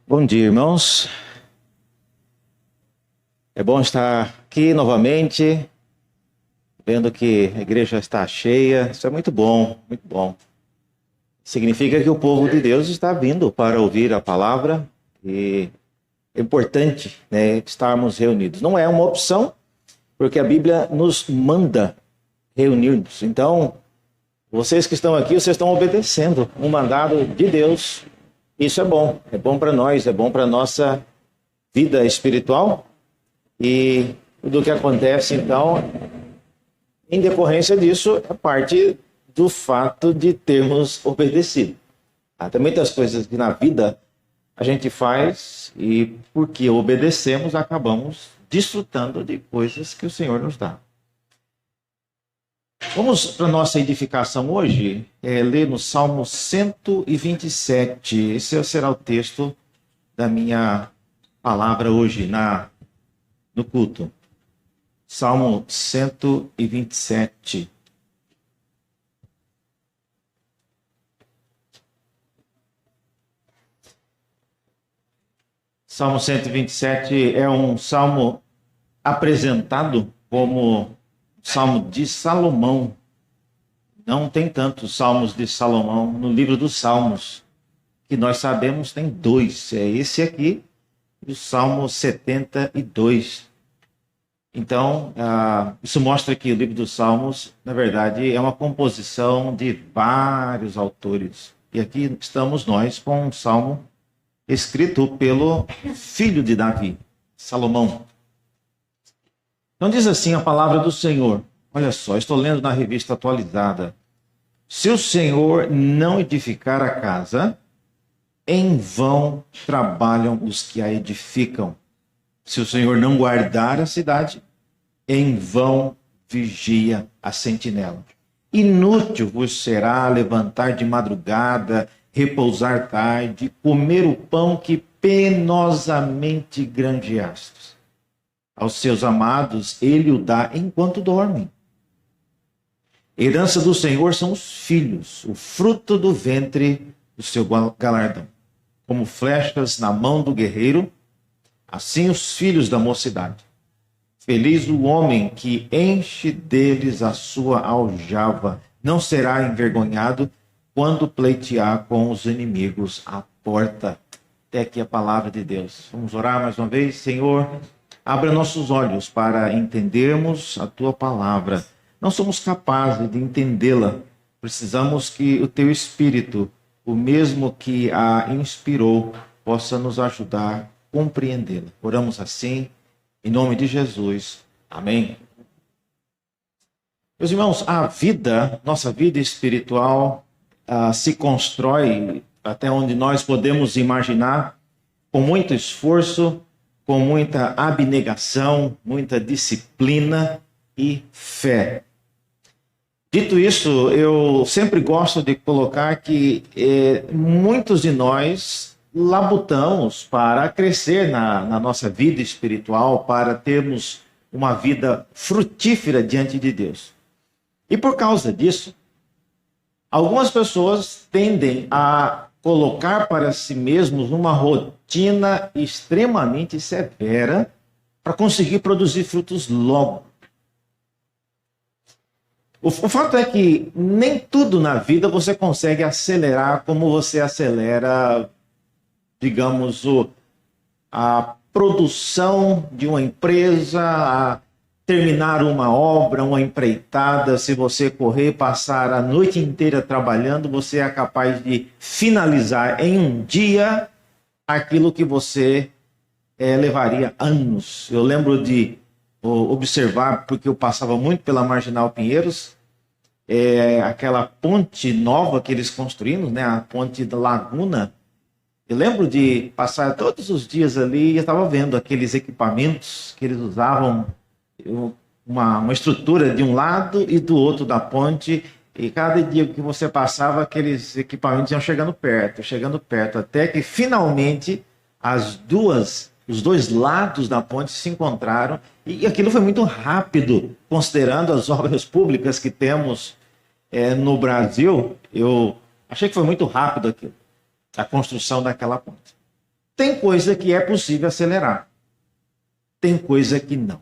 Bom dia, irmãos. É bom estar aqui novamente, vendo que a igreja está cheia. Isso é muito bom, muito bom. Significa que o povo de Deus está vindo para ouvir a palavra e é importante, né, estarmos reunidos. Não é uma opção, porque a Bíblia nos manda reunir-nos. Então, vocês que estão aqui, vocês estão obedecendo um mandado de Deus. Isso é bom para nós, é bom para a nossa vida espiritual. E tudo o que acontece, então, em decorrência disso, é parte do fato de termos obedecido. Tem muitas coisas que na vida a gente faz e porque obedecemos, acabamos desfrutando de coisas que o Senhor nos dá. Vamos para a nossa edificação hoje, ler no Salmo 127. Esse será o texto da minha palavra hoje no culto. Salmo 127. Salmo 127 é um salmo apresentado como Salmo de Salomão. Não tem tantos salmos de Salomão no livro dos Salmos, que nós sabemos tem dois. É esse aqui e o Salmo 72. Então, isso mostra que o livro dos Salmos, na verdade, é uma composição de vários autores. E aqui estamos nós com um salmo escrito pelo filho de Davi, Salomão. Então diz assim a palavra do Senhor. Olha só, estou lendo na revista atualizada. Se o Senhor não edificar a casa, em vão trabalham os que a edificam. Se o Senhor não guardar a cidade, em vão vigia a sentinela. Inútil vos será levantar de madrugada, repousar tarde, comer o pão que penosamente granjeastes. Aos seus amados ele o dá enquanto dormem. Herança do Senhor são os filhos, o fruto do ventre do seu galardão. Como flechas na mão do guerreiro, assim os filhos da mocidade. Feliz o homem que enche deles a sua aljava, não será envergonhado quando pleitear com os inimigos à porta. Até aqui a palavra de Deus. Vamos orar mais uma vez. Senhor, abra nossos olhos para entendermos a tua palavra. Não somos capazes de entendê-la. Precisamos que o teu Espírito, o mesmo que a inspirou, possa nos ajudar a compreendê-la. Oramos assim, em nome de Jesus. Amém. Meus irmãos, nossa vida espiritual, se constrói até onde nós podemos imaginar, com muito esforço, com muita abnegação, muita disciplina e fé. Dito isso, eu sempre gosto de colocar que muitos de nós labutamos para crescer na nossa vida espiritual, para termos uma vida frutífera diante de Deus. E por causa disso, algumas pessoas tendem a colocar para si mesmos uma rotina extremamente severa para conseguir produzir frutos logo. O fato é que nem tudo na vida você consegue acelerar como você acelera, digamos, a produção de uma empresa, a terminar uma obra, uma empreitada. Se você correr, passar a noite inteira trabalhando, você é capaz de finalizar em um dia aquilo que você levaria anos. Eu lembro de observar, porque eu passava muito pela Marginal Pinheiros, aquela ponte nova que eles construíram, né, a ponte da Laguna. Eu lembro de passar todos os dias ali e eu estava vendo aqueles equipamentos que eles usavam, uma estrutura de um lado e do outro da ponte, e cada dia que você passava, aqueles equipamentos iam chegando perto, até que finalmente os dois lados da ponte se encontraram, e aquilo foi muito rápido, considerando as obras públicas que temos no Brasil. Eu achei que foi muito rápido aquilo, a construção daquela ponte. Tem coisa que é possível acelerar, tem coisa que não.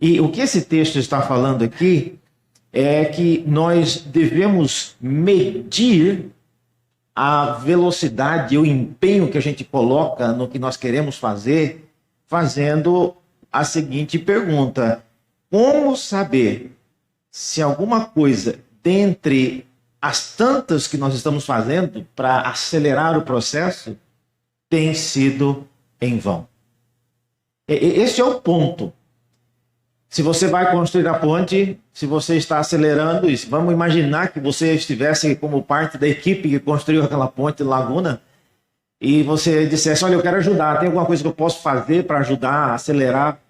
E o que esse texto está falando aqui é que nós devemos medir a velocidade, o empenho que a gente coloca no que nós queremos fazer, fazendo a seguinte pergunta: como saber se alguma coisa dentre as tantas que nós estamos fazendo para acelerar o processo tem sido em vão? Esse é o ponto. Se você vai construir a ponte, se você está acelerando isso, vamos imaginar que você estivesse como parte da equipe que construiu aquela ponte de Laguna e você dissesse: olha, eu quero ajudar, tem alguma coisa que eu posso fazer para ajudar a acelerar?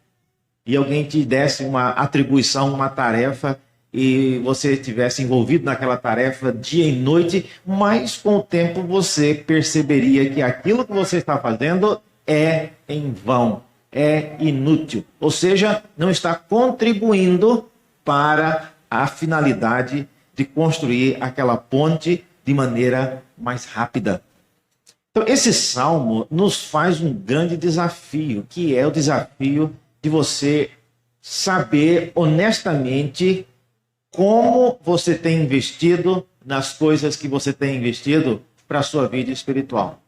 E alguém te desse uma atribuição, uma tarefa, e você estivesse envolvido naquela tarefa dia e noite, mas com o tempo você perceberia que aquilo que você está fazendo é em vão, é inútil, ou seja, não está contribuindo para a finalidade de construir aquela ponte de maneira mais rápida. Então, esse salmo nos faz um grande desafio, que é o desafio de você saber honestamente como você tem investido nas coisas que você tem investido para a sua vida espiritual.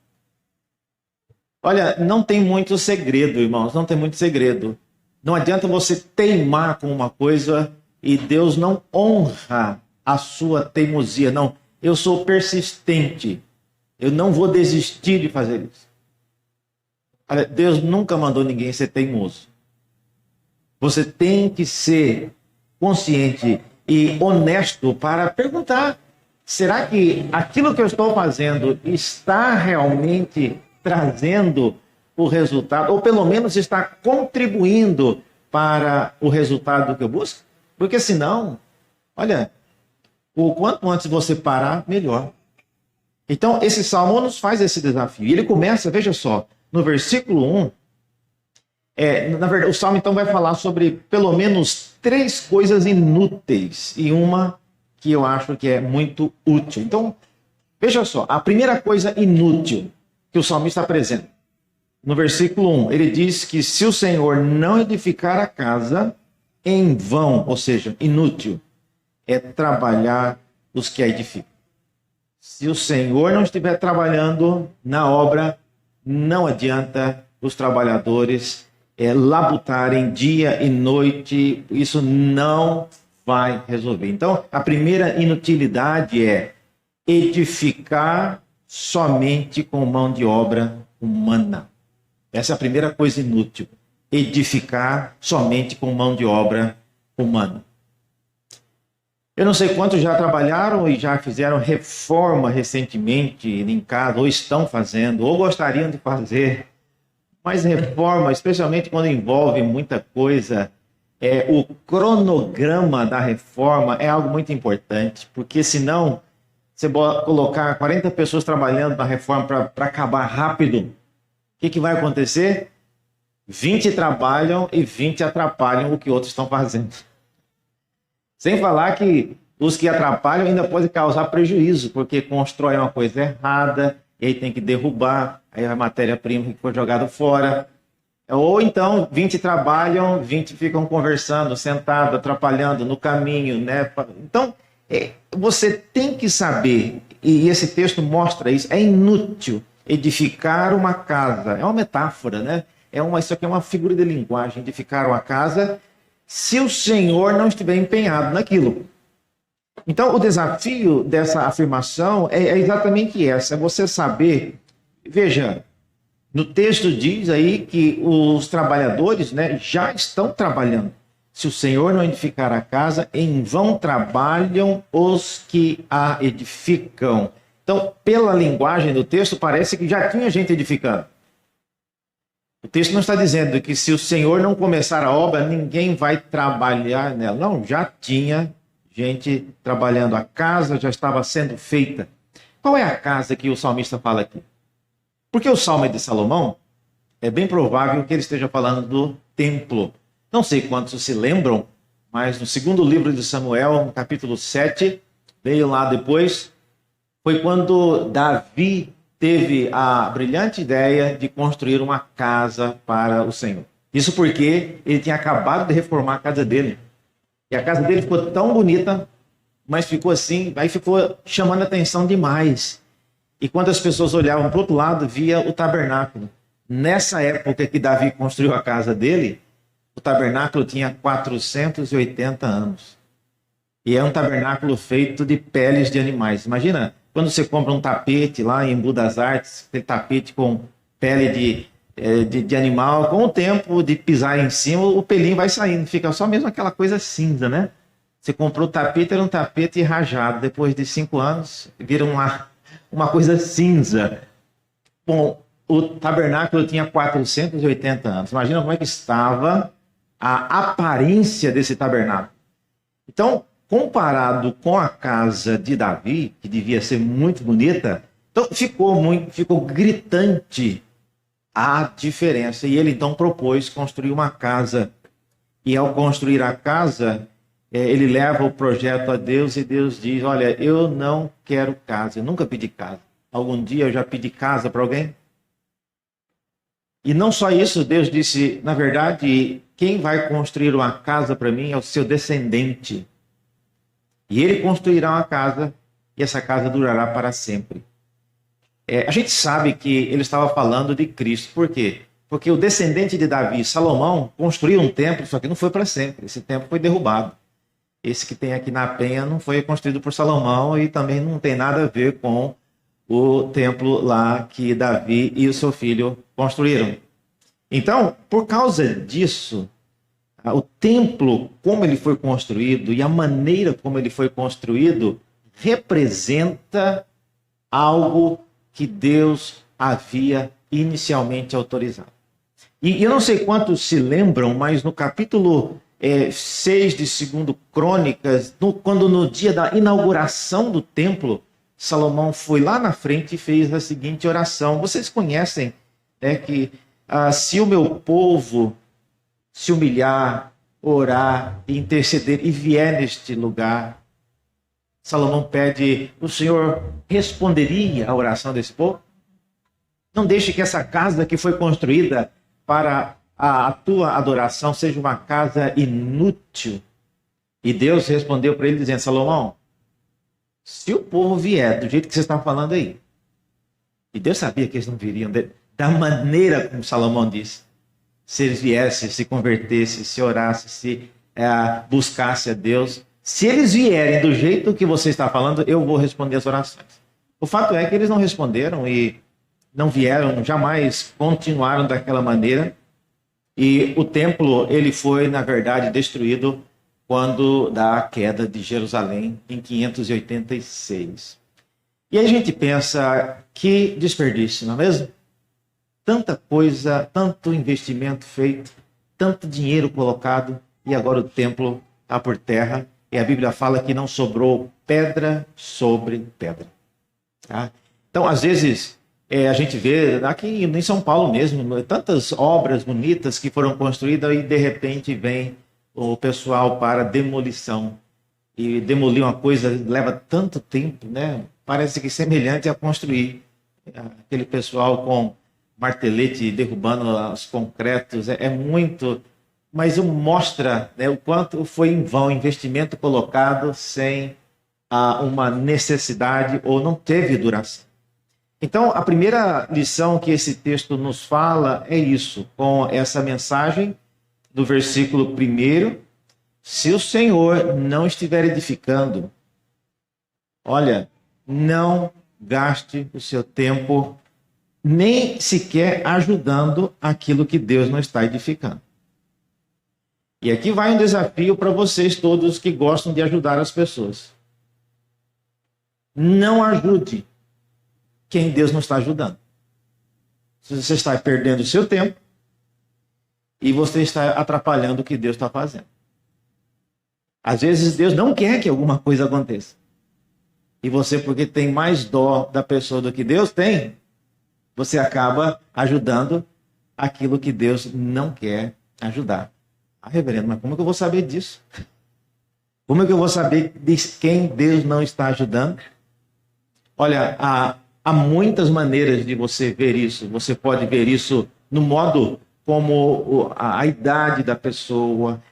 Olha, não tem muito segredo, irmãos, não tem muito segredo. Não adianta você teimar com uma coisa e Deus não honra a sua teimosia. Não, eu sou persistente, eu não vou desistir de fazer isso. Olha, Deus nunca mandou ninguém ser teimoso. Você tem que ser consciente e honesto para perguntar: será que aquilo que eu estou fazendo está realmente trazendo o resultado, ou pelo menos está contribuindo para o resultado que eu busco? Porque senão, olha, o quanto antes você parar, melhor. Então, esse salmo nos faz esse desafio. E ele começa, veja só, no versículo 1, na verdade, o salmo então vai falar sobre pelo menos 3 coisas inúteis e uma que eu acho que é muito útil. Então, veja só, a primeira coisa inútil que o salmista apresenta, no versículo 1, ele diz que se o Senhor não edificar a casa, em vão, ou seja, inútil, é trabalhar os que a edificam. Se o Senhor não estiver trabalhando na obra, não adianta os trabalhadores labutarem dia e noite, isso não vai resolver. Então, a primeira inutilidade é edificar somente com mão de obra humana. Essa é a primeira coisa inútil. Edificar somente com mão de obra humana. Eu não sei quantos já trabalharam e já fizeram reforma recentemente em casa, ou estão fazendo, ou gostariam de fazer. Mas reforma, especialmente quando envolve muita coisa, o cronograma da reforma é algo muito importante, porque senão você colocar 40 pessoas trabalhando na reforma para acabar rápido, o que vai acontecer? 20 trabalham e 20 atrapalham o que outros estão fazendo. Sem falar que os que atrapalham ainda podem causar prejuízo, porque constrói uma coisa errada, e aí tem que derrubar, aí a matéria-prima que foi jogada fora. Ou então 20 trabalham, 20 ficam conversando, sentados, atrapalhando no caminho, né? Então, você tem que saber, e esse texto mostra isso, é inútil edificar uma casa. É uma metáfora, né? Isso aqui é uma figura de linguagem, edificar uma casa, se o Senhor não estiver empenhado naquilo. Então, o desafio dessa afirmação é exatamente essa, é você saber, veja, no texto diz aí que os trabalhadores, né, já estão trabalhando. Se o Senhor não edificar a casa, em vão trabalham os que a edificam. Então, pela linguagem do texto, parece que já tinha gente edificando. O texto não está dizendo que se o Senhor não começar a obra, ninguém vai trabalhar nela. Não, já tinha gente trabalhando. A casa já estava sendo feita. Qual é a casa que o salmista fala aqui? Porque o salmo é de Salomão, é bem provável que ele esteja falando do templo. Não sei quantos se lembram, mas no segundo livro de Samuel, no capítulo 7, leio lá depois, foi quando Davi teve a brilhante ideia de construir uma casa para o Senhor. Isso porque ele tinha acabado de reformar a casa dele. E a casa dele ficou tão bonita, mas ficou assim, aí ficou chamando a atenção demais. E quando as pessoas olhavam para o outro lado, via o tabernáculo. Nessa época que Davi construiu a casa dele, o tabernáculo tinha 480 anos. E é um tabernáculo feito de peles de animais. Imagina, quando você compra um tapete lá em Embu das Artes, aquele tapete com pele de animal, com o tempo de pisar em cima, o pelinho vai saindo, fica só mesmo aquela coisa cinza, né? Você comprou o tapete, era um tapete rajado. Depois de 5 anos, vira uma coisa cinza. Bom, o tabernáculo tinha 480 anos. Imagina como é que estava a aparência desse tabernáculo. Então, comparado com a casa de Davi, que devia ser muito bonita, então ficou gritante a diferença. E ele então propôs construir uma casa. E ao construir a casa, ele leva o projeto a Deus e Deus diz: olha, eu não quero casa, eu nunca pedi casa. Algum dia eu já pedi casa para alguém? E não só isso, Deus disse, na verdade, quem vai construir uma casa para mim é o seu descendente. E ele construirá uma casa e essa casa durará para sempre. A gente sabe que ele estava falando de Cristo. Por quê? Porque o descendente de Davi, Salomão, construiu um templo, só que não foi para sempre. Esse templo foi derrubado. Esse que tem aqui na Penha não foi construído por Salomão e também não tem nada a ver com o templo lá que Davi e o seu filho construíram. Então, por causa disso, o templo, como ele foi construído e a maneira como ele foi construído, representa algo que Deus havia inicialmente autorizado. E eu não sei quantos se lembram, mas no capítulo 6 de 2 Crônicas, quando no dia da inauguração do templo, Salomão foi lá na frente e fez a seguinte oração. Vocês conhecem que se o meu povo se humilhar, orar, interceder e vier neste lugar, Salomão pede, o Senhor responderia à oração desse povo? Não deixe que essa casa que foi construída para a tua adoração seja uma casa inútil. E Deus respondeu para ele dizendo, Salomão, se o povo vier do jeito que você está falando aí, e Deus sabia que eles não viriam da maneira como Salomão disse, se eles viessem, se convertessem, se orassem, se buscassem a Deus, se eles vierem do jeito que você está falando, eu vou responder as orações. O fato é que eles não responderam e não vieram, jamais continuaram daquela maneira. E o templo, ele foi, na verdade, destruído quando da queda de Jerusalém, em 586. E aí a gente pensa, que desperdício, não é mesmo? Tanta coisa, tanto investimento feito, tanto dinheiro colocado, e agora o templo está por terra, e a Bíblia fala que não sobrou pedra sobre pedra. Tá? Então, às vezes, a gente vê aqui em São Paulo mesmo, tantas obras bonitas que foram construídas e de repente vem o pessoal para demolição. E demolir uma coisa leva tanto tempo, né? Parece que semelhante a construir. Aquele pessoal com martelete derrubando os concretos, é muito... Mas mostra, né, o quanto foi em vão o investimento colocado sem uma necessidade ou não teve duração. Então, a primeira lição que esse texto nos fala é isso, com essa mensagem do versículo 1, se o Senhor não estiver edificando, olha, não gaste o seu tempo nem sequer ajudando aquilo que Deus não está edificando. E aqui vai um desafio para vocês todos que gostam de ajudar as pessoas. Não ajude quem Deus não está ajudando. Você está perdendo o seu tempo e você está atrapalhando o que Deus está fazendo. Às vezes Deus não quer que alguma coisa aconteça. E você, porque tem mais dó da pessoa do que Deus tem, você acaba ajudando aquilo que Deus não quer ajudar. Reverendo, mas como é que eu vou saber disso? Como é que eu vou saber de quem Deus não está ajudando? Olha, há muitas maneiras de você ver isso. Você pode ver isso no modo como a idade da pessoa,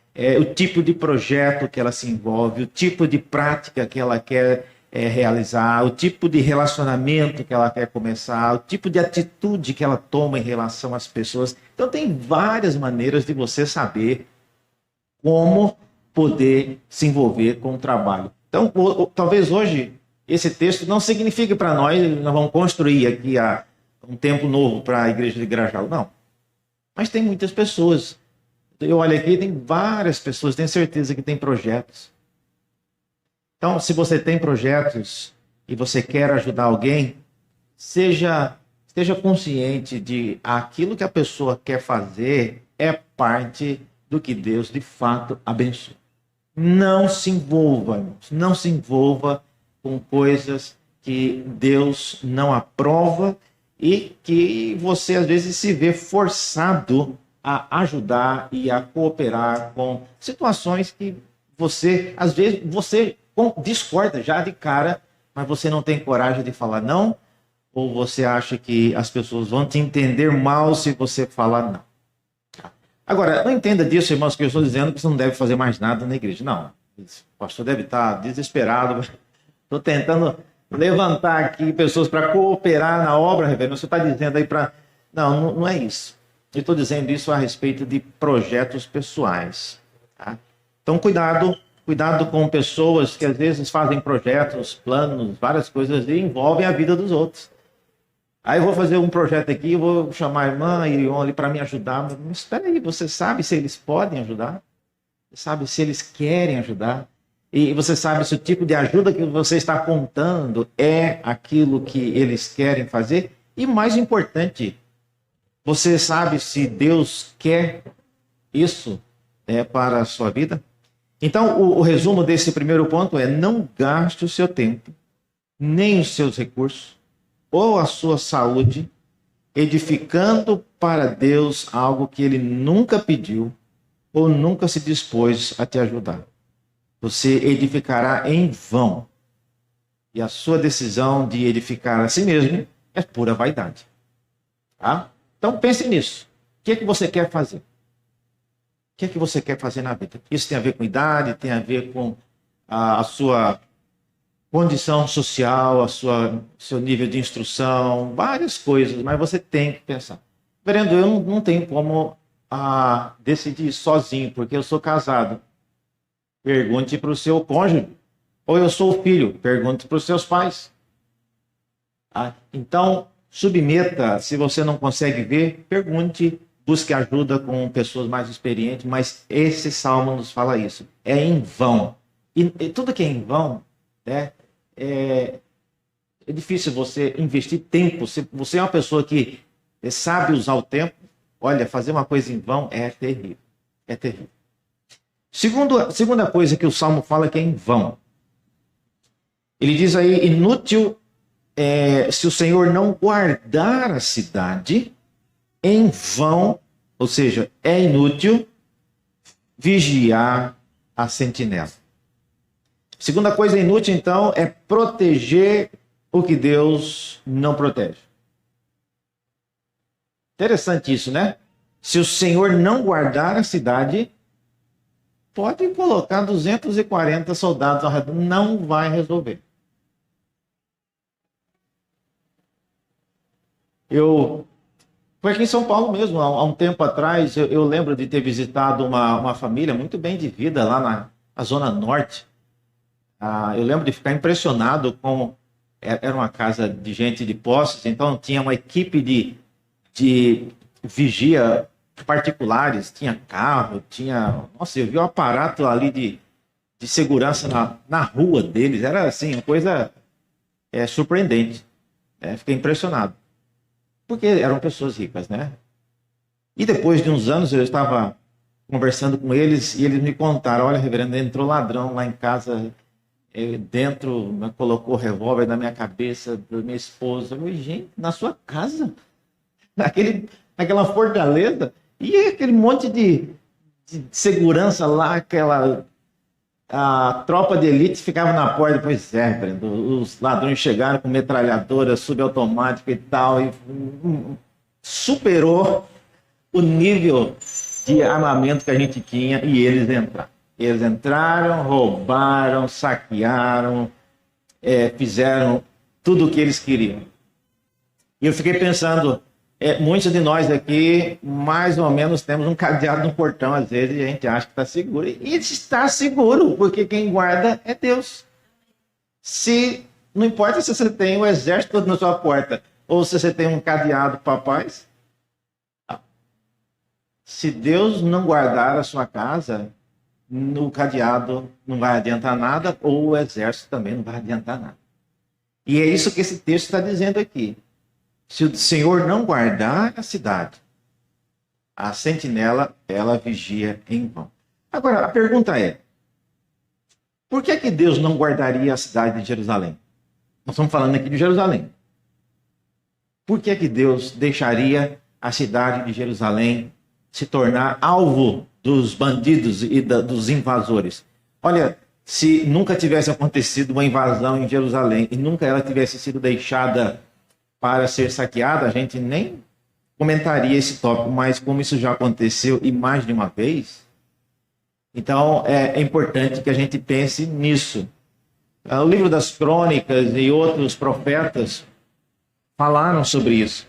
o tipo de projeto que ela se envolve, o tipo de prática que ela quer realizar, o tipo de relacionamento que ela quer começar, o tipo de atitude que ela toma em relação às pessoas. Então, tem várias maneiras de você saber como poder se envolver com o trabalho. Então, talvez hoje esse texto não signifique para nós vamos construir aqui um templo novo para a igreja de Grajaú. Não. Mas tem muitas pessoas. Eu olho aqui, tem várias pessoas, tenho certeza que tem projetos. Então, se você tem projetos e você quer ajudar alguém, esteja consciente de aquilo que a pessoa quer fazer é parte do que Deus de fato abençoa. Não se envolva, irmãos, não se envolva com coisas que Deus não aprova e que você às vezes se vê forçado a ajudar e a cooperar com situações que você, às vezes, você discorda já de cara, mas você não tem coragem de falar não, ou você acha que as pessoas vão te entender mal se você falar não. Agora, não entenda disso, irmãos, que eu estou dizendo que você não deve fazer mais nada na igreja. Não, o pastor deve estar desesperado. Estou tentando levantar aqui pessoas para cooperar na obra, reverendo. Você está dizendo aí para... Não, não é isso. Eu estou dizendo isso a respeito de projetos pessoais. Tá? Então, cuidado com pessoas que às vezes fazem projetos, planos, várias coisas e envolvem a vida dos outros. Aí eu vou fazer um projeto aqui, vou chamar a irmã Irion ali para me ajudar. Mas espera aí, você sabe se eles podem ajudar? Você sabe se eles querem ajudar? E você sabe se o tipo de ajuda que você está contando é aquilo que eles querem fazer? E mais importante, você sabe se Deus quer isso para a sua vida? Então, o resumo desse primeiro ponto é: não gaste o seu tempo, nem os seus recursos, ou a sua saúde, edificando para Deus algo que Ele nunca pediu ou nunca se dispôs a te ajudar. Você edificará em vão. E a sua decisão de edificar a si mesmo é pura vaidade. Tá? Então pense nisso. O que é que você quer fazer? O que é que você quer fazer na vida? Isso tem a ver com idade, tem a ver com a sua condição social, seu nível de instrução, várias coisas, mas você tem que pensar. Reverendo, eu não tenho como decidir sozinho, porque eu sou casado. Pergunte para o seu cônjuge. Ou eu sou filho, pergunte para os seus pais. Então, submeta, se você não consegue ver, pergunte, busque ajuda com pessoas mais experientes, mas esse salmo nos fala isso. É em vão. E tudo que é em vão, né? É difícil você investir tempo. Se você é uma pessoa que sabe usar o tempo, olha, fazer uma coisa em vão é terrível. É terrível. Segunda coisa que o Salmo fala que é em vão. Ele diz aí, inútil se o Senhor não guardar a cidade, em vão, ou seja, é inútil vigiar a sentinela. Segunda coisa inútil, então, é proteger o que Deus não protege. Interessante isso, né? Se o Senhor não guardar a cidade, pode colocar 240 soldados ao redor, não vai resolver. Foi aqui em São Paulo mesmo, há um tempo atrás, eu lembro de ter visitado uma família muito bem de vida lá na Zona Norte. Eu lembro de ficar impressionado com... Era uma casa de gente de posses, então tinha uma equipe de vigia particulares, tinha carro, Nossa, eu vi um aparato ali de segurança na rua deles, era assim, uma coisa surpreendente. Fiquei impressionado. Porque eram pessoas ricas, né? E depois de uns anos eu estava conversando com eles e eles me contaram: olha, reverendo, entrou ladrão lá em casa, dentro, colocou revólver na minha cabeça, da minha esposa. Eu falei, gente, na sua casa? Naquela fortaleza? E aquele monte de segurança lá, a tropa de elite ficava na porta. Pois é, Brendo, os ladrões chegaram com metralhadora subautomática e tal, e superou o nível de armamento que a gente tinha, e eles entraram. Eles entraram, roubaram, saquearam, fizeram tudo o que eles queriam. E eu fiquei pensando, muitos de nós aqui, mais ou menos, temos um cadeado no portão, às vezes, e a gente acha que está seguro. E está seguro, porque quem guarda é Deus. Não importa se você tem o exército todo na sua porta, ou se você tem um cadeado para paz, se Deus não guardar a sua casa, o cadeado não vai adiantar nada, ou o exército também não vai adiantar nada. E é isso que esse texto está dizendo aqui. Se o Senhor não guardar a cidade, a sentinela, ela vigia em vão. Agora, a pergunta é, por que Deus não guardaria a cidade de Jerusalém? Nós estamos falando aqui de Jerusalém. Por que Deus deixaria a cidade de Jerusalém se tornar alvo dos bandidos e dos invasores? Olha, se nunca tivesse acontecido uma invasão em Jerusalém e nunca ela tivesse sido deixada para ser saqueada, a gente nem comentaria esse tópico, mas como isso já aconteceu e mais de uma vez, então é importante que a gente pense nisso. O livro das Crônicas e outros profetas falaram sobre isso,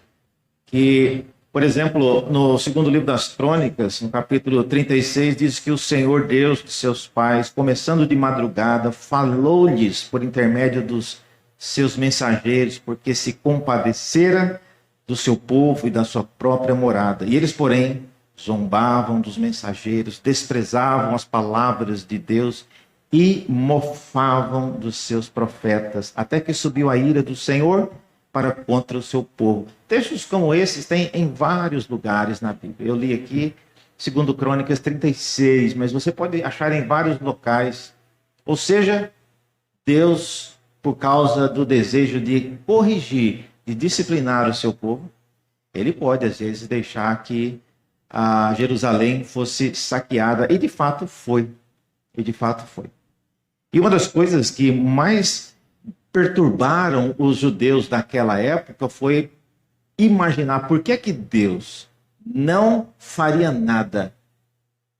que, por exemplo, no segundo livro das Crônicas, no capítulo 36, diz que o Senhor Deus de seus pais, começando de madrugada, falou-lhes por intermédio dos seus mensageiros, porque se compadecera do seu povo e da sua própria morada. E eles, porém, zombavam dos mensageiros, desprezavam as palavras de Deus e mofavam dos seus profetas, até que subiu a ira do Senhor para contra o seu povo. Textos como esses tem em vários lugares na Bíblia. Eu li aqui, segundo Crônicas 36, mas você pode achar em vários locais. Ou seja, Deus, por causa do desejo de corrigir, de disciplinar o seu povo, ele pode, às vezes, deixar que a Jerusalém fosse saqueada. E, de fato, foi. E uma das coisas que mais perturbaram os judeus daquela época foi imaginar por que Deus não faria nada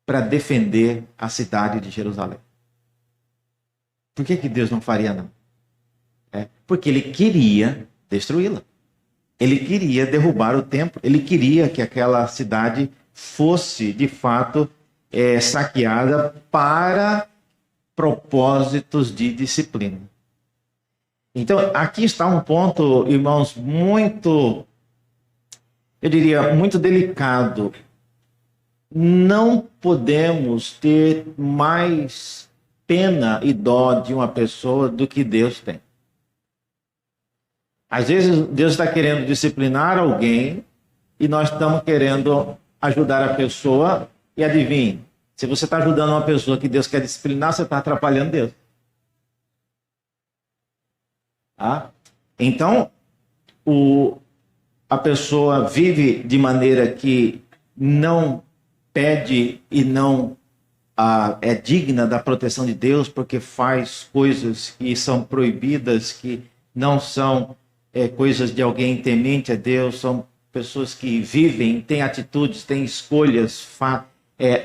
para defender a cidade de Jerusalém. Por que Deus não faria nada? Porque ele queria destruí-la. Ele queria derrubar o templo. Ele queria que aquela cidade fosse, de fato, saqueada para propósitos de disciplina. Então, aqui está um ponto, irmãos, muito, eu diria, muito delicado. Não podemos ter mais pena e dó de uma pessoa do que Deus tem. Às vezes Deus está querendo disciplinar alguém e nós estamos querendo ajudar a pessoa, e adivinhe, se você está ajudando uma pessoa que Deus quer disciplinar, você está atrapalhando Deus. Então, a pessoa vive de maneira que não pede e não é digna da proteção de Deus, porque faz coisas que são proibidas, que não são coisas de alguém temente a Deus, são pessoas que vivem, têm atitudes, têm escolhas,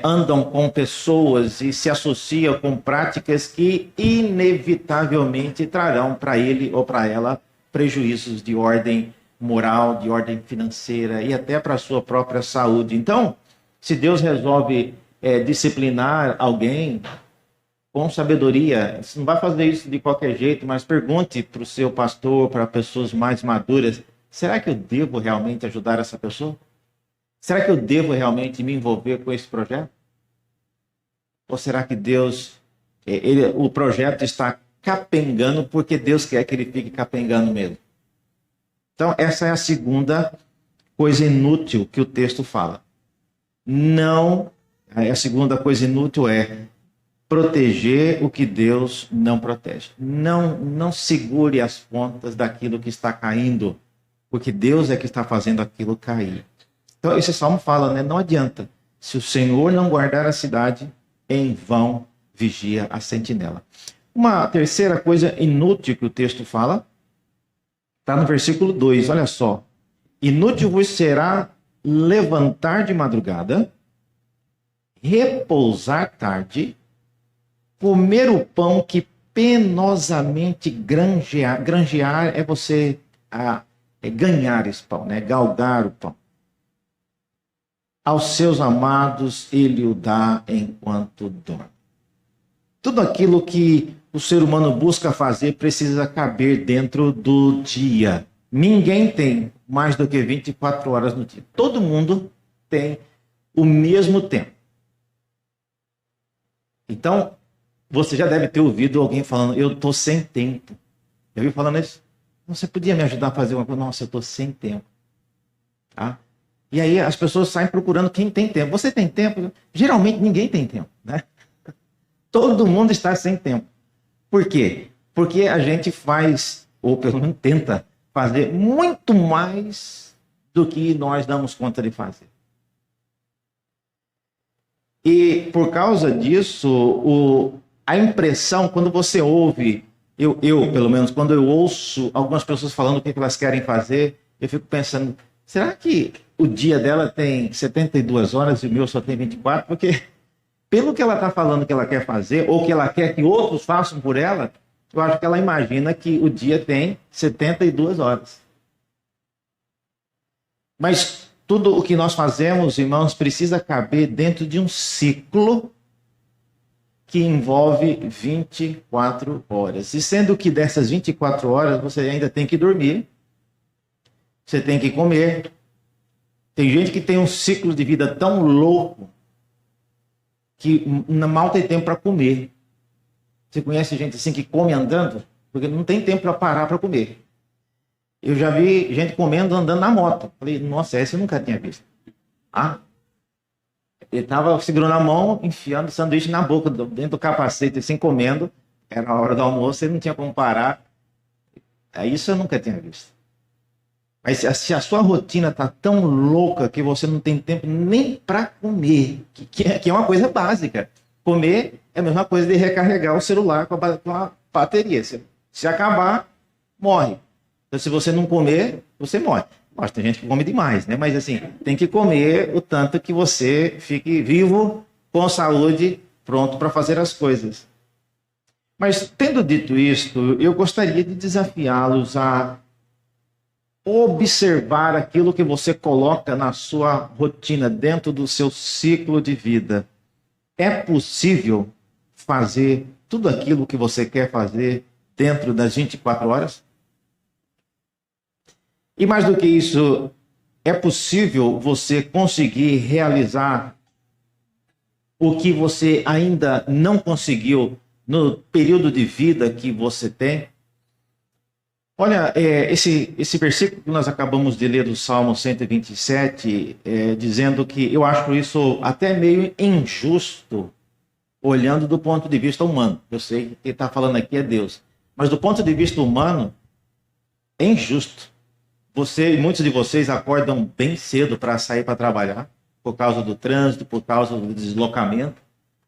andam com pessoas e se associam com práticas que inevitavelmente trarão para ele ou para ela prejuízos de ordem moral, de ordem financeira e até para a sua própria saúde. Então, se Deus resolve disciplinar alguém com sabedoria, você não vai fazer isso de qualquer jeito, mas pergunte para o seu pastor, para pessoas mais maduras, será que eu devo realmente ajudar essa pessoa? Será que eu devo realmente me envolver com esse projeto? Ou será que Deus, o projeto está capengando porque Deus quer que ele fique capengando mesmo? Então, essa é a segunda coisa inútil que o texto fala. A segunda coisa inútil é proteger o que Deus não protege. Não segure as pontas daquilo que está caindo, porque Deus é que está fazendo aquilo cair. Então, esse salmo fala, não adianta. Se o Senhor não guardar a cidade, em vão vigia a sentinela. Uma terceira coisa inútil que o texto fala, está no versículo 2, olha só. Inútil vos será levantar de madrugada, repousar tarde, comer o pão que penosamente granjear. Granjear é você ganhar esse pão, né? Galgar o pão. Aos seus amados ele o dá enquanto dorme. Tudo aquilo que o ser humano busca fazer precisa caber dentro do dia. Ninguém tem mais do que 24 horas no dia. Todo mundo tem o mesmo tempo. Então, você já deve ter ouvido alguém falando, eu estou sem tempo. Já ouviu falando isso? Você podia me ajudar a fazer uma coisa? Nossa, eu estou sem tempo. Tá? E aí as pessoas saem procurando quem tem tempo. Você tem tempo? Geralmente ninguém tem tempo, né? Todo mundo está sem tempo. Por quê? Porque a gente faz, ou pelo menos tenta fazer muito mais do que nós damos conta de fazer. E por causa disso, a impressão, quando você ouve, eu pelo menos, quando eu ouço algumas pessoas falando o que elas querem fazer, eu fico pensando, será que o dia dela tem 72 horas e o meu só tem 24? Porque pelo que ela está falando que ela quer fazer, ou que ela quer que outros façam por ela, eu acho que ela imagina que o dia tem 72 horas. Mas tudo o que nós fazemos, irmãos, precisa caber dentro de um ciclo que envolve 24 horas. E sendo que dessas 24 horas, você ainda tem que dormir, você tem que comer. Tem gente que tem um ciclo de vida tão louco que mal tem tempo para comer. Você conhece gente assim que come andando? Porque não tem tempo para parar para comer. Eu já vi gente comendo andando na moto. Falei, nossa, essa eu nunca tinha visto. Ele estava segurando a mão, enfiando o sanduíche na boca, dentro do capacete, assim, comendo. Era a hora do almoço, ele não tinha como parar. Isso eu nunca tinha visto. Mas se a sua rotina está tão louca que você não tem tempo nem para comer, que é uma coisa básica. Comer é a mesma coisa de recarregar o celular com a bateria. Se acabar, morre. Então, se você não comer, você morre. Nossa, tem gente que come demais, né? Mas assim, tem que comer o tanto que você fique vivo, com saúde, pronto para fazer as coisas. Mas, tendo dito isto, eu gostaria de desafiá-los a observar aquilo que você coloca na sua rotina, dentro do seu ciclo de vida. É possível fazer tudo aquilo que você quer fazer dentro das 24 horas? E mais do que isso, é possível você conseguir realizar o que você ainda não conseguiu no período de vida que você tem? Olha, esse versículo que nós acabamos de ler do Salmo 127, dizendo que eu acho isso até meio injusto, olhando do ponto de vista humano. Eu sei que quem está falando aqui é Deus. Mas do ponto de vista humano, é injusto. Muitos de vocês acordam bem cedo para sair para trabalhar, por causa do trânsito, por causa do deslocamento.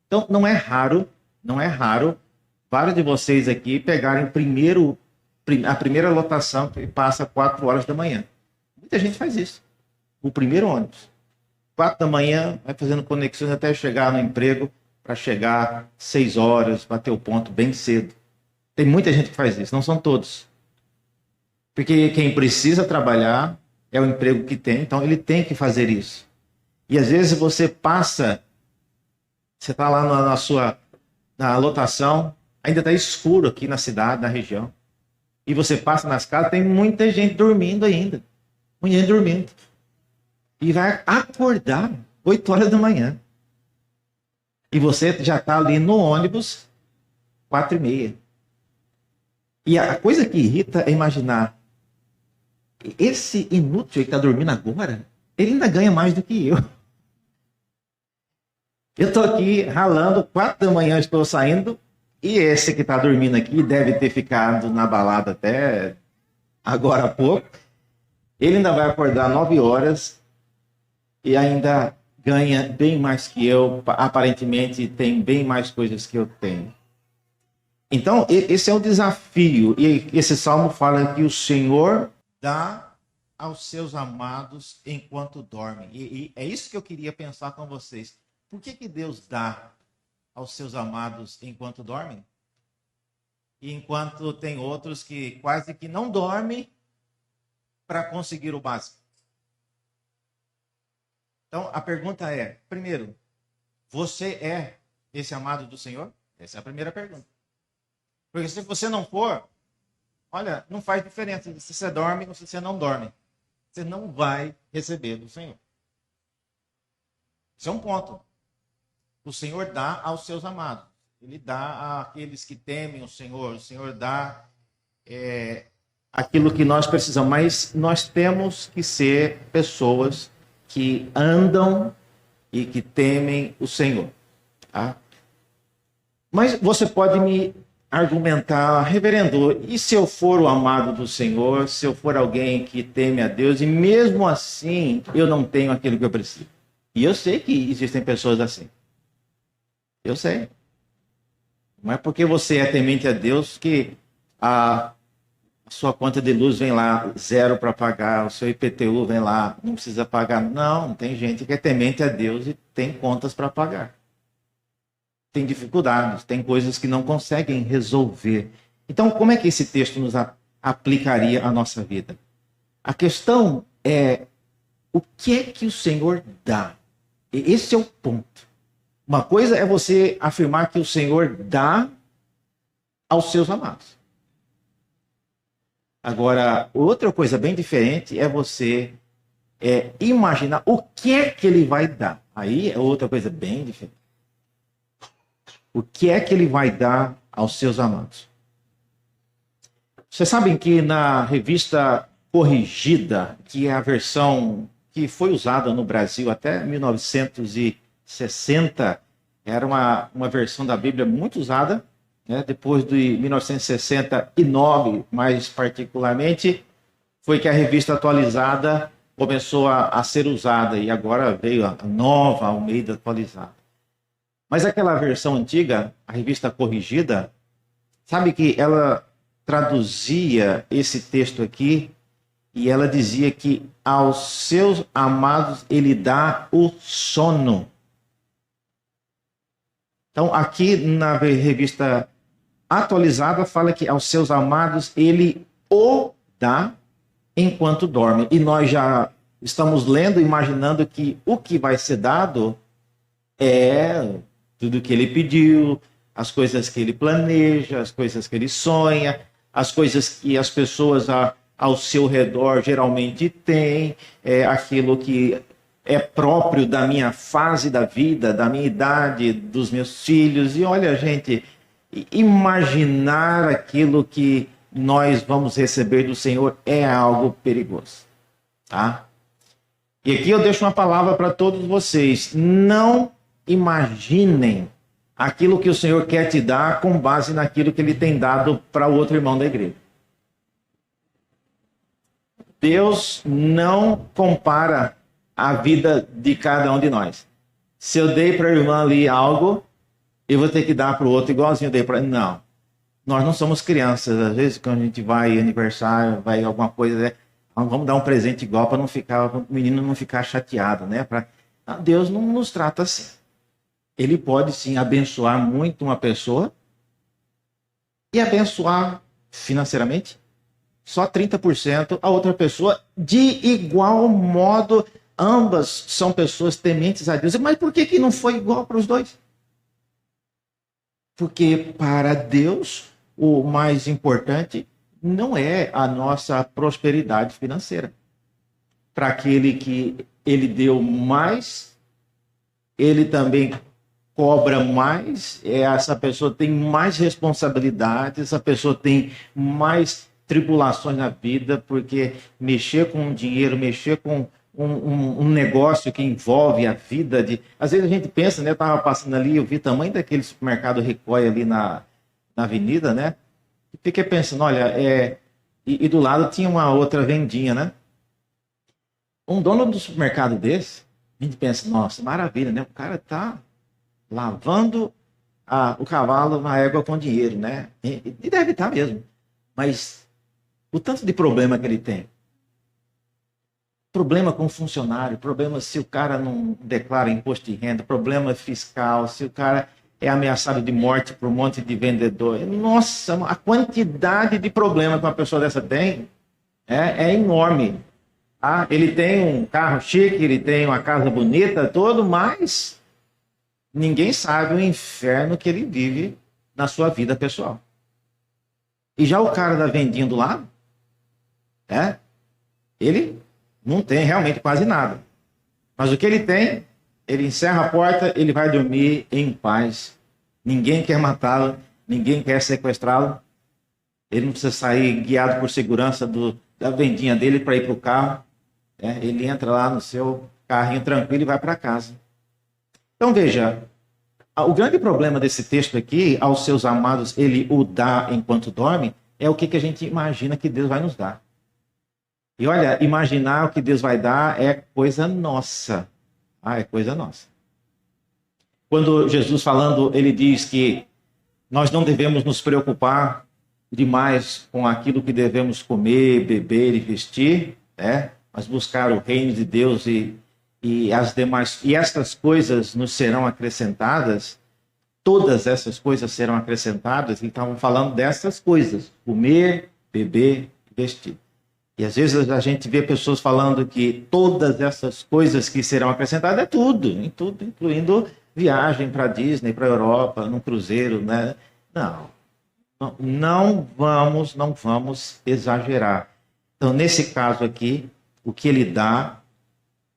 Então, não é raro vários de vocês aqui pegarem a primeira lotação que passa 4 horas da manhã. Muita gente faz isso. O primeiro ônibus. 4 da manhã, vai fazendo conexões até chegar no emprego, para chegar 6 horas, bater o ponto bem cedo. Tem muita gente que faz isso, não são todos. Porque quem precisa trabalhar é o emprego que tem, então ele tem que fazer isso. E às vezes você está lá na lotação, ainda está escuro aqui na cidade, na região. E você passa nas casas, tem muita gente dormindo ainda. Muita gente dormindo. E vai acordar 8 horas da manhã. E você já está ali no ônibus 4h30. E a coisa que irrita é imaginar, esse inútil que está dormindo agora, ele ainda ganha mais do que eu. Eu estou aqui ralando, 4 da manhã estou saindo, e esse que está dormindo aqui deve ter ficado na balada até agora há pouco. Ele ainda vai acordar 9 horas e ainda ganha bem mais que eu, aparentemente tem bem mais coisas que eu tenho. Então, esse é o desafio. E esse salmo fala que o Senhor dá aos seus amados enquanto dormem. E é isso que eu queria pensar com vocês. Por que Deus dá aos seus amados enquanto dormem? E enquanto tem outros que quase que não dormem para conseguir o básico. Então, a pergunta é, primeiro, você é esse amado do Senhor? Essa é a primeira pergunta. Porque se você não for, olha, não faz diferença se você dorme ou se você não dorme. Você não vai receber do Senhor. Esse é um ponto. O Senhor dá aos seus amados. Ele dá àqueles que temem o Senhor. O Senhor dá aquilo que nós precisamos. Mas nós temos que ser pessoas que andam e que temem o Senhor. Tá? Mas você pode me argumentar, reverendo, e se eu for o amado do Senhor, se eu for alguém que teme a Deus, e mesmo assim eu não tenho aquilo que eu preciso? E eu sei que existem pessoas assim. Eu sei. Não é porque você é temente a Deus que a sua conta de luz vem lá, zero para pagar, o seu IPTU vem lá, não precisa pagar. Não, tem gente que é temente a Deus e tem contas para pagar. Tem dificuldades, tem coisas que não conseguem resolver. Então, como é que esse texto nos aplicaria à nossa vida? A questão é o que é que o Senhor dá? E esse é o ponto. Uma coisa é você afirmar que o Senhor dá aos seus amados. Agora, outra coisa bem diferente é você imaginar o que é que ele vai dar. Aí é outra coisa bem diferente. O que é que ele vai dar aos seus amados? Vocês sabem que na revista Corrigida, que é a versão que foi usada no Brasil até 1960, era uma versão da Bíblia muito usada, né? Depois de 1969, mais particularmente, foi que a revista atualizada começou a ser usada, e agora veio a nova Almeida atualizada. Mas aquela versão antiga, a revista Corrigida, sabe que ela traduzia esse texto aqui e ela dizia que aos seus amados ele dá o sono. Então, aqui na revista atualizada fala que aos seus amados ele o dá enquanto dorme. E nós já estamos lendo, imaginando que o que vai ser dado é tudo que ele pediu, as coisas que ele planeja, as coisas que ele sonha, as coisas que as pessoas ao seu redor geralmente têm, aquilo que é próprio da minha fase da vida, da minha idade, dos meus filhos. E olha, gente, imaginar aquilo que nós vamos receber do Senhor é algo perigoso, tá? E aqui eu deixo uma palavra para todos vocês. Não imaginem aquilo que o Senhor quer te dar com base naquilo que ele tem dado para o outro irmão da igreja. Deus não compara a vida de cada um de nós. Se eu dei para a irmã ali algo, eu vou ter que dar para o outro igualzinho eu dei para... Não. Nós não somos crianças. Às vezes, quando a gente vai aniversário, vai alguma coisa, vamos dar um presente igual para o menino não ficar chateado, né? Deus não nos trata assim. Ele pode sim abençoar muito uma pessoa e abençoar financeiramente só 30%, a outra pessoa de igual modo. Ambas são pessoas tementes a Deus. Mas por que não foi igual para os dois? Porque para Deus o mais importante não é a nossa prosperidade financeira. Para aquele que ele deu mais, ele também cobra mais, essa pessoa tem mais responsabilidades, essa pessoa tem mais tribulações na vida, porque mexer com dinheiro, mexer com um negócio que envolve a vida de... Às vezes a gente pensa, né? Eu estava passando ali, eu vi o tamanho daquele supermercado Ricoh ali na avenida, né? E fiquei pensando, olha, e do lado tinha uma outra vendinha, né? Um dono do supermercado desse, A gente pensa, nossa, maravilha, né? O cara está lavando o cavalo na égua com dinheiro, né? E deve estar mesmo. Mas o tanto de problema que ele tem. Problema com o funcionário, problema se o cara não declara imposto de renda, problema fiscal, se o cara é ameaçado de morte por um monte de vendedor. Nossa, a quantidade de problema que uma pessoa dessa tem é enorme. Ele tem um carro chique, ele tem uma casa bonita, todo, mas ninguém sabe o inferno que ele vive na sua vida pessoal. E já o cara da vendinha do lado, ele não tem realmente quase nada. Mas o que ele tem, ele encerra a porta, ele vai dormir em paz. Ninguém quer matá-lo, ninguém quer sequestrá-lo. Ele não precisa sair guiado por segurança da vendinha dele para ir para o carro. Ele entra lá no seu carrinho tranquilo e vai para casa. Então veja, o grande problema desse texto aqui, aos seus amados, ele o dá enquanto dorme, é o que a gente imagina que Deus vai nos dar. E olha, imaginar o que Deus vai dar é coisa nossa. É coisa nossa. Quando Jesus falando, ele diz que nós não devemos nos preocupar demais com aquilo que devemos comer, beber e vestir, mas buscar o reino de Deus e as demais, e estas coisas nos serão acrescentadas. Todas essas coisas serão acrescentadas. E estavam falando dessas coisas: comer, beber e vestir. E às vezes a gente vê pessoas falando que todas essas coisas que serão acrescentadas é tudo, incluindo viagem para Disney, para a Europa, num cruzeiro, né? Não vamos exagerar. Então, nesse caso aqui, o que ele dá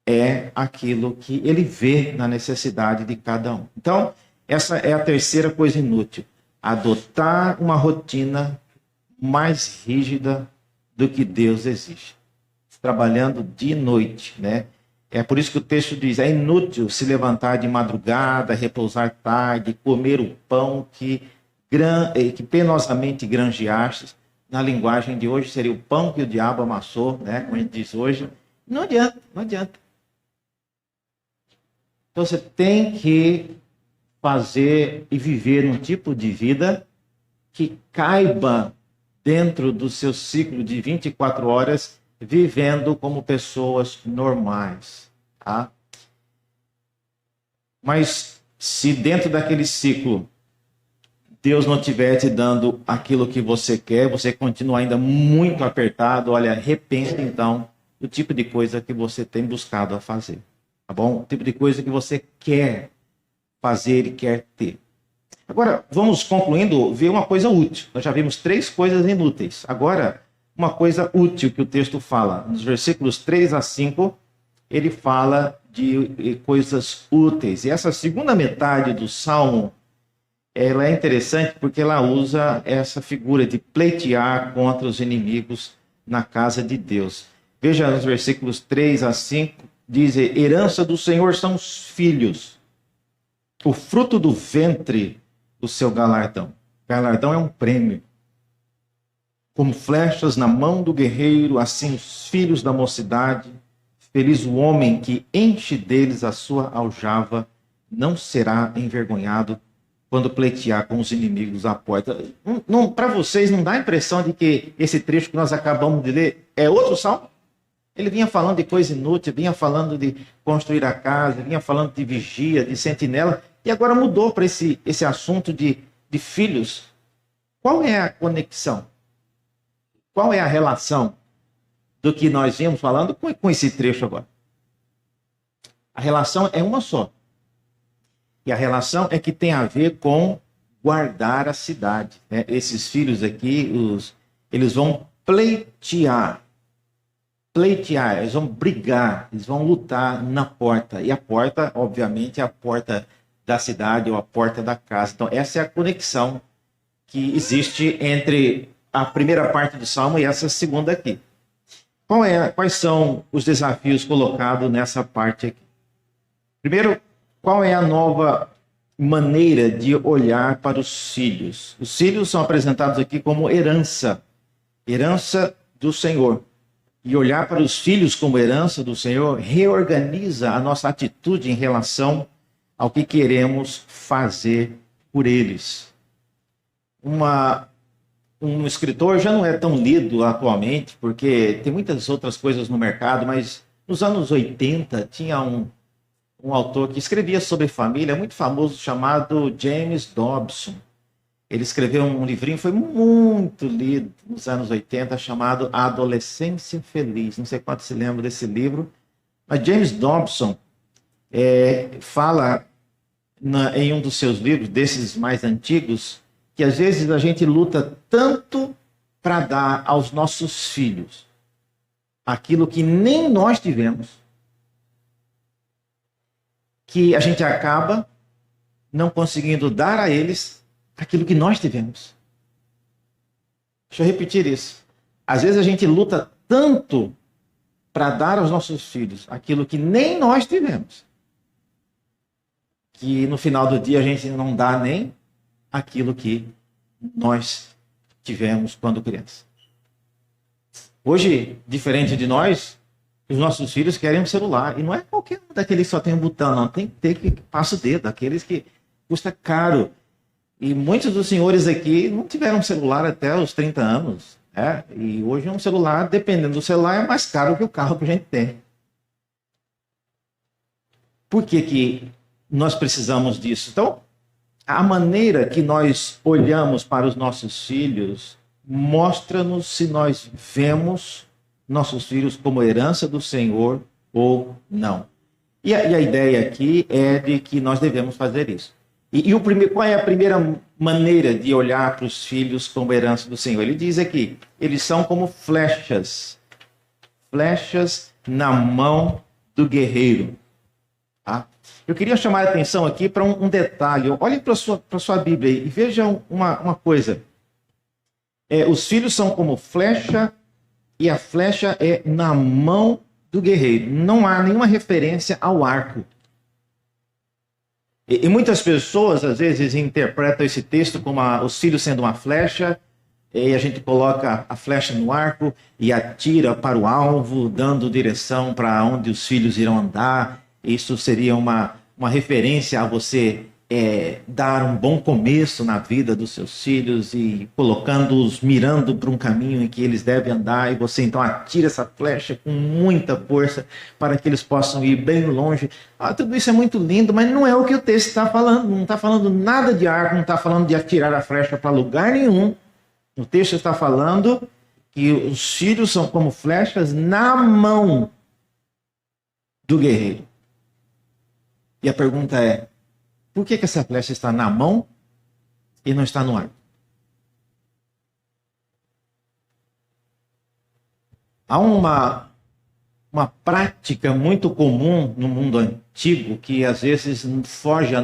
é aquilo que ele vê na necessidade de cada um. Então, essa é a terceira coisa inútil: adotar uma rotina mais rígida do que Deus exige, trabalhando dia e noite, né? É por isso que o texto diz: é inútil se levantar de madrugada, repousar tarde, comer o pão que penosamente granjeastes. Na linguagem de hoje seria o pão que o diabo amassou, né? Como a gente diz hoje. Não adianta. Então você tem que fazer e viver um tipo de vida que caiba dentro do seu ciclo de 24 horas, vivendo como pessoas normais. Mas se dentro daquele ciclo Deus não estiver te dando aquilo que você quer, você continua ainda muito apertado, olha, repense então o tipo de coisa que você tem buscado a fazer. Tá bom? O tipo de coisa que você quer fazer e quer ter. Agora, vamos concluindo, ver uma coisa útil. Nós já vimos 3 coisas inúteis. Agora, uma coisa útil que o texto fala. Nos versículos 3 a 5, ele fala de coisas úteis. E essa segunda metade do Salmo, ela é interessante porque ela usa essa figura de pleitear contra os inimigos na casa de Deus. Veja nos versículos 3 a 5, diz: herança do Senhor são os filhos, o fruto do ventre o seu galardão. Galardão é um prêmio. Como flechas na mão do guerreiro, assim os filhos da mocidade. Feliz o homem que enche deles a sua aljava, não será envergonhado quando pleitear com os inimigos à porta. Para vocês, não dá a impressão de que esse trecho que nós acabamos de ler é outro salmo? Ele vinha falando de coisa inútil, vinha falando de construir a casa, vinha falando de vigia, de sentinela, e agora mudou para esse assunto de filhos. Qual é a conexão? Qual é a relação do que nós vimos falando com esse trecho agora? A relação é uma só. E a relação é que tem a ver com guardar a cidade. Esses filhos aqui, eles vão pleitear, eles vão brigar, eles vão lutar na porta. E a porta, obviamente, é a porta da cidade ou a porta da casa. Então, essa é a conexão que existe entre a primeira parte do Salmo e essa segunda aqui. Quais são os desafios colocados nessa parte aqui? Primeiro, qual é a nova maneira de olhar para os filhos? Os filhos são apresentados aqui como herança do Senhor. e olhar para os filhos como herança do Senhor reorganiza a nossa atitude em relação ao que queremos fazer por eles. Um escritor já não é tão lido atualmente, porque tem muitas outras coisas no mercado, mas nos anos 80 tinha um autor que escrevia sobre família, muito famoso, chamado James Dobson. Ele escreveu um livrinho, foi muito lido nos anos 80, chamado A Adolescência Feliz. Não sei quantos se lembram desse livro, mas James Dobson fala em um dos seus livros, desses mais antigos, que às vezes a gente luta tanto para dar aos nossos filhos aquilo que nem nós tivemos, que a gente acaba não conseguindo dar a eles aquilo que nós tivemos. Deixa eu repetir isso. Às vezes a gente luta tanto para dar aos nossos filhos aquilo que nem nós tivemos, que no final do dia a gente não dá nem aquilo que nós tivemos quando criança. Hoje, diferente de nós, os nossos filhos querem um celular. E não é qualquer um daqueles que só tem um botão, não. Tem que ter que passa o dedo, aqueles que custa caro. E muitos dos senhores aqui não tiveram um celular até os 30 anos. Né? E hoje um celular, dependendo do celular, é mais caro que o carro que a gente tem. Por que nós precisamos disso? Então, a maneira que nós olhamos para os nossos filhos mostra-nos se nós vemos nossos filhos como herança do Senhor ou não. E a ideia aqui é de que nós devemos fazer isso. Qual é a primeira maneira de olhar para os filhos como herança do Senhor? Ele diz aqui, eles são como flechas na mão do guerreiro. Tá? Eu queria chamar a atenção aqui para um detalhe. Olhem para a sua Bíblia e vejam uma coisa. Os filhos são como flecha e a flecha é na mão do guerreiro. Não há nenhuma referência ao arco. E muitas pessoas, às vezes, interpretam esse texto como os filhos sendo uma flecha, e a gente coloca a flecha no arco e atira para o alvo, dando direção para onde os filhos irão andar. Isso seria uma referência a você dar um bom começo na vida dos seus filhos e colocando-os, mirando para um caminho em que eles devem andar, e você então atira essa flecha com muita força para que eles possam ir bem longe. Tudo isso é muito lindo, mas não é o que o texto está falando. Não está falando nada de arco, não está falando de atirar a flecha para lugar nenhum. O texto está falando que os filhos são como flechas na mão do guerreiro. E a pergunta é, por que essa flecha está na mão e não está no arco? Há uma prática muito comum no mundo antigo que às vezes foge ao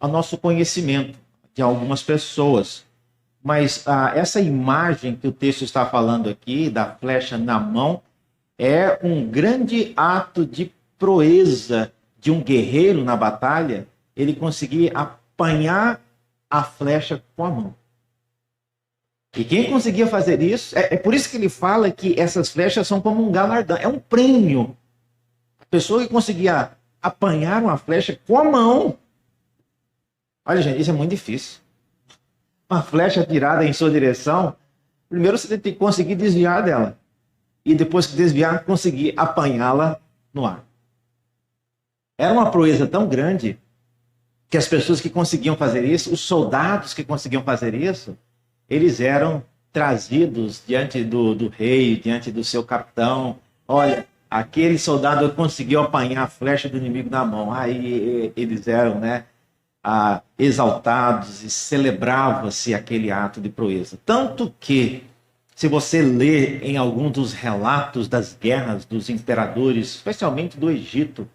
nosso conhecimento de algumas pessoas. Mas essa imagem que o texto está falando aqui, da flecha na mão, é um grande ato de proeza de um guerreiro na batalha, ele conseguir apanhar a flecha com a mão. E quem conseguia fazer isso, é por isso que ele fala que essas flechas são como um galardão, é um prêmio. A pessoa que conseguia apanhar uma flecha com a mão. Olha, gente, isso é muito difícil. Uma flecha tirada em sua direção, primeiro você tem que conseguir desviar dela. E depois que desviar, conseguir apanhá-la no ar. Era uma proeza tão grande que as pessoas que conseguiam fazer isso, os soldados que conseguiam fazer isso, eles eram trazidos diante do rei, diante do seu capitão. Olha, aquele soldado conseguiu apanhar a flecha do inimigo na mão. Aí eles eram, exaltados e celebrava-se aquele ato de proeza. Tanto que, se você ler em algum dos relatos das guerras dos imperadores, especialmente do Egito,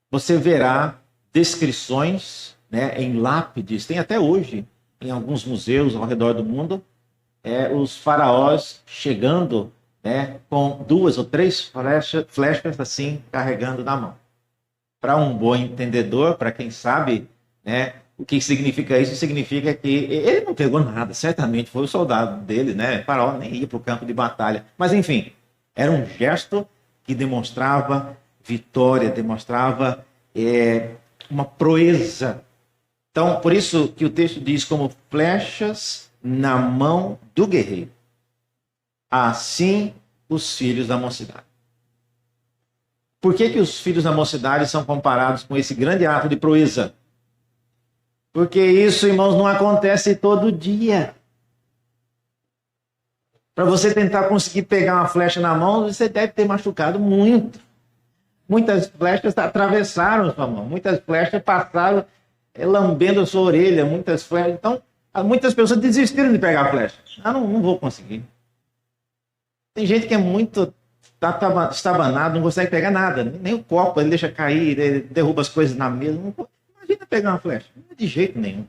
você verá descrições em lápides, tem até hoje em alguns museus ao redor do mundo, os faraós chegando com 2 ou 3 flechas assim, carregando na mão. Para um bom entendedor, para quem sabe o que significa isso, significa que ele não pegou nada, certamente foi o soldado dele, faraó nem ia para o campo de batalha. Mas enfim, Era um gesto que demonstrava vitória, demonstrava uma proeza. Então, por isso que o texto diz como flechas na mão do guerreiro. Assim os filhos da mocidade. Por que os filhos da mocidade são comparados com esse grande ato de proeza? Porque isso, irmãos, não acontece todo dia. Para você tentar conseguir pegar uma flecha na mão, você deve ter machucado muito. Muitas flechas atravessaram sua mão, muitas flechas passaram lambendo a sua orelha, muitas flechas. Então, muitas pessoas desistiram de pegar a flecha. Não vou conseguir. Tem gente que é muito estabanado, não consegue pegar nada, nem o copo, ele deixa cair, ele derruba as coisas na mesa. Não, imagina pegar uma flecha, não é de jeito nenhum.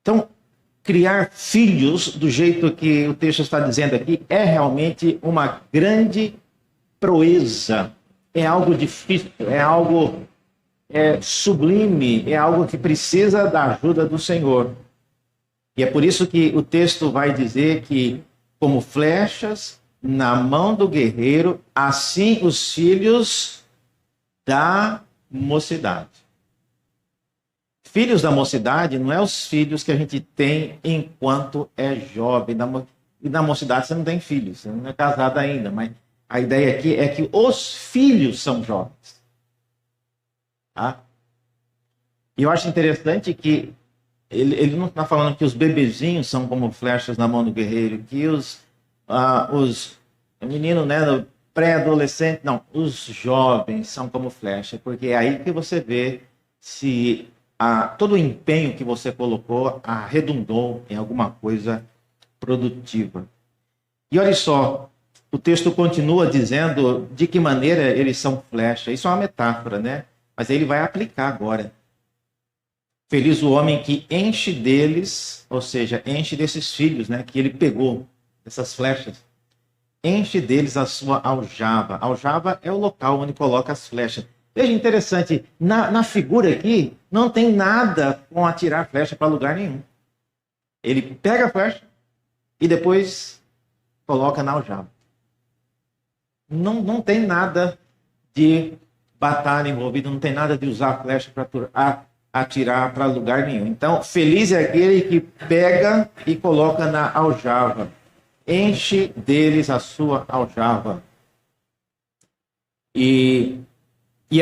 Então, criar filhos do jeito que o texto está dizendo aqui é realmente uma grande proeza, é algo difícil, é algo sublime, é algo que precisa da ajuda do Senhor. E é por isso que o texto vai dizer que, como flechas na mão do guerreiro, assim os filhos da mocidade. Filhos da mocidade não é os filhos que a gente tem enquanto é jovem. E na mocidade você não tem filhos, você não é casado ainda, mas a ideia aqui é que os filhos são jovens. Tá? E eu acho interessante que ele não está falando que os bebezinhos são como flechas na mão do guerreiro, que os meninos, né, pré-adolescente, não, os jovens são como flecha, porque é aí que você vê se todo o empenho que você colocou arredondou em alguma coisa produtiva. E olha só, o texto continua dizendo de que maneira eles são flecha. Isso é uma metáfora, né? Mas ele vai aplicar agora. Feliz o homem que enche deles, ou seja, enche desses filhos, né, que ele pegou, essas flechas. Enche deles a sua aljava. Aljava é o local onde coloca as flechas. Veja, interessante, na figura aqui, não tem nada com atirar flecha para lugar nenhum. Ele pega a flecha e depois coloca na aljava. Não tem nada de batalha envolvida, não tem nada de usar a flecha para atirar para lugar nenhum. Então, feliz é aquele que pega e coloca na aljava. Enche deles a sua aljava. E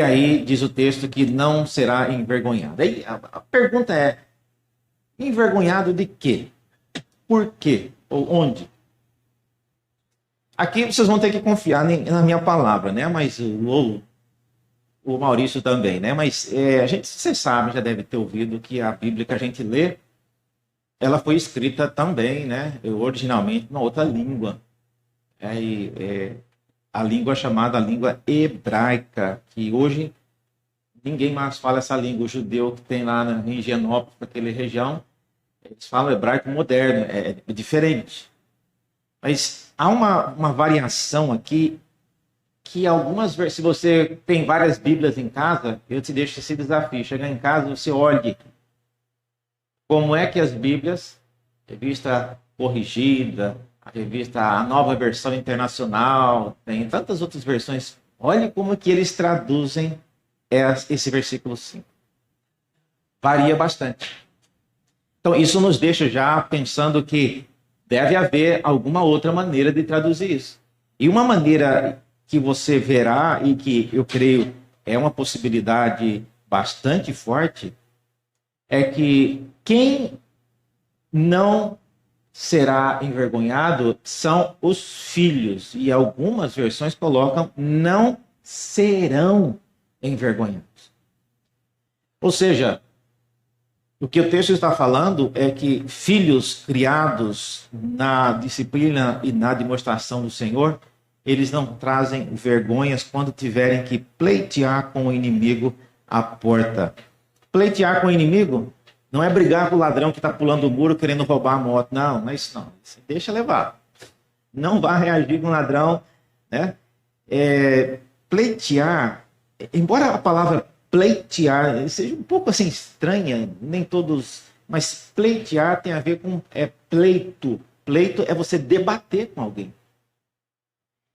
aí diz o texto que não será envergonhado. Aí a pergunta é, envergonhado de quê? Por quê? Ou onde? Aqui vocês vão ter que confiar na minha palavra, né? Mas o Maurício também, né? Mas vocês sabem, já deve ter ouvido que a Bíblia que a gente lê, ela foi escrita também, né? Originalmente numa outra língua. A língua chamada língua hebraica, que hoje ninguém mais fala essa língua. O judeu que tem lá em Higienópolis, naquela região, eles falam hebraico moderno, é diferente. Mas há uma variação aqui, que algumas vezes, se você tem várias Bíblias em casa, eu te deixo esse desafio. Chegar em casa, você olhe como é que as Bíblias, revista corrigida, a revista, a Nova Versão Internacional, tem tantas outras versões, olhe como que eles traduzem esse versículo 5. Varia bastante. Então, isso nos deixa já pensando que deve haver alguma outra maneira de traduzir isso. E uma maneira que você verá, e que eu creio é uma possibilidade bastante forte, é que quem não será envergonhado são os filhos. E algumas versões colocam não serão envergonhados. Ou seja, o que o texto está falando é que filhos criados na disciplina e na demonstração do Senhor, eles não trazem vergonhas quando tiverem que pleitear com o inimigo à porta. Pleitear com o inimigo não é brigar com o ladrão que está pulando o muro querendo roubar a moto. Não é isso não. Deixa levar. Não vá reagir com o ladrão, né? Pleitear, embora a palavra pleitear seja um pouco assim estranha, nem todos, mas pleitear tem a ver com pleito, Pleito é você debater com alguém.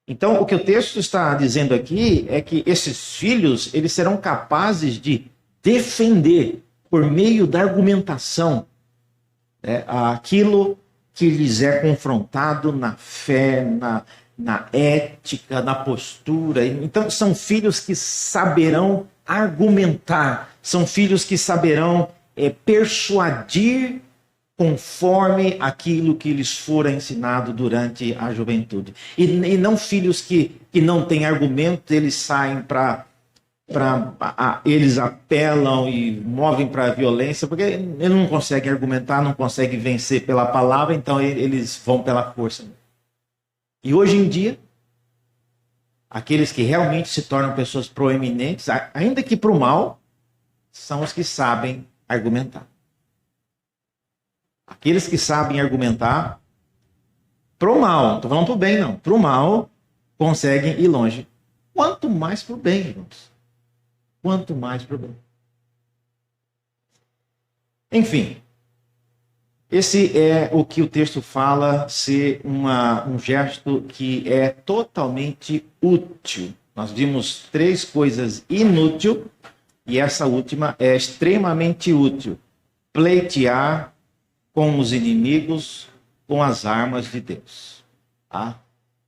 Então, o que o texto está dizendo aqui é que esses filhos, eles serão capazes de defender, por meio da argumentação, aquilo que lhes é confrontado na fé, na ética, na postura. Então, são filhos que saberão argumentar, são filhos que saberão persuadir conforme aquilo que lhes fora ensinado durante a juventude. E não filhos que não têm argumento, eles saem eles apelam e movem para a violência, porque eles não conseguem argumentar, não conseguem vencer pela palavra, então eles vão pela força. E hoje em dia, aqueles que realmente se tornam pessoas proeminentes, ainda que para o mal, são os que sabem argumentar. Aqueles que sabem argumentar para o mal, não estou falando para o bem, não. Para o mal, conseguem ir longe. Quanto mais para o bem, irmãos. Quanto mais para o bem. Enfim, esse é o que o texto fala ser um gesto que é totalmente útil. Nós vimos 3 coisas inúteis e essa última é extremamente útil. Pleitear com os inimigos, com as armas de Deus. Tá?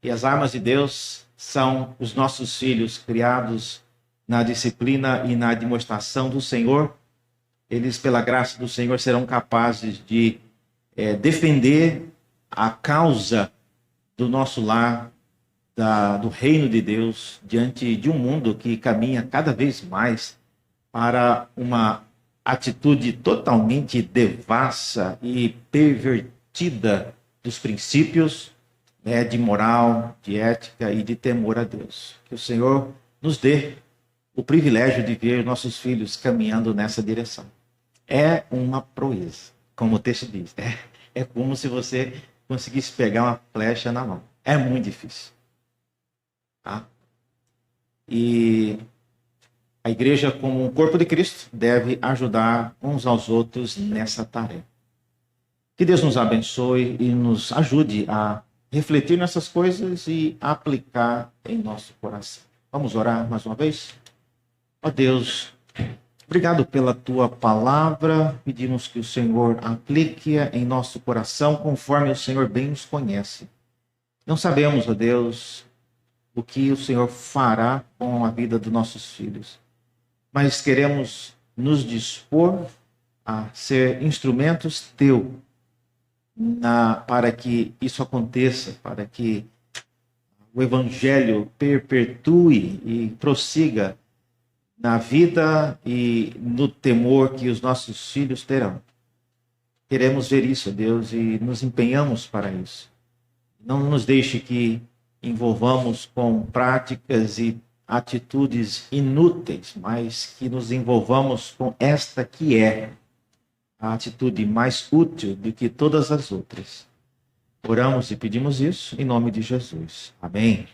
E as armas de Deus são os nossos filhos criados na disciplina e na demonstração do Senhor. Eles, pela graça do Senhor, serão capazes de defender a causa do nosso lar, do reino de Deus, diante de um mundo que caminha cada vez mais para uma atitude totalmente devassa e pervertida dos princípios de moral, de ética e de temor a Deus. Que o Senhor nos dê o privilégio de ver nossos filhos caminhando nessa direção. É uma proeza, como o texto diz. É como se você conseguisse pegar uma flecha na mão. É muito difícil. Tá? E a igreja, como um corpo de Cristo, deve ajudar uns aos outros nessa tarefa. Que Deus nos abençoe e nos ajude a refletir nessas coisas e aplicar em nosso coração. Vamos orar mais uma vez? Ó Deus, obrigado pela tua palavra. Pedimos que o Senhor aplique-a em nosso coração conforme o Senhor bem nos conhece. Não sabemos, ó Deus, o que o Senhor fará com a vida dos nossos filhos. Mas queremos nos dispor a ser instrumentos teu para que isso aconteça, para que o Evangelho perpetue e prossiga na vida e no temor que os nossos filhos terão. Queremos ver isso, Deus, e nos empenhamos para isso. Não nos deixe que envolvamos com práticas e atitudes inúteis, mas que nos envolvamos com esta que é a atitude mais útil do que todas as outras. Oramos e pedimos isso em nome de Jesus. Amém.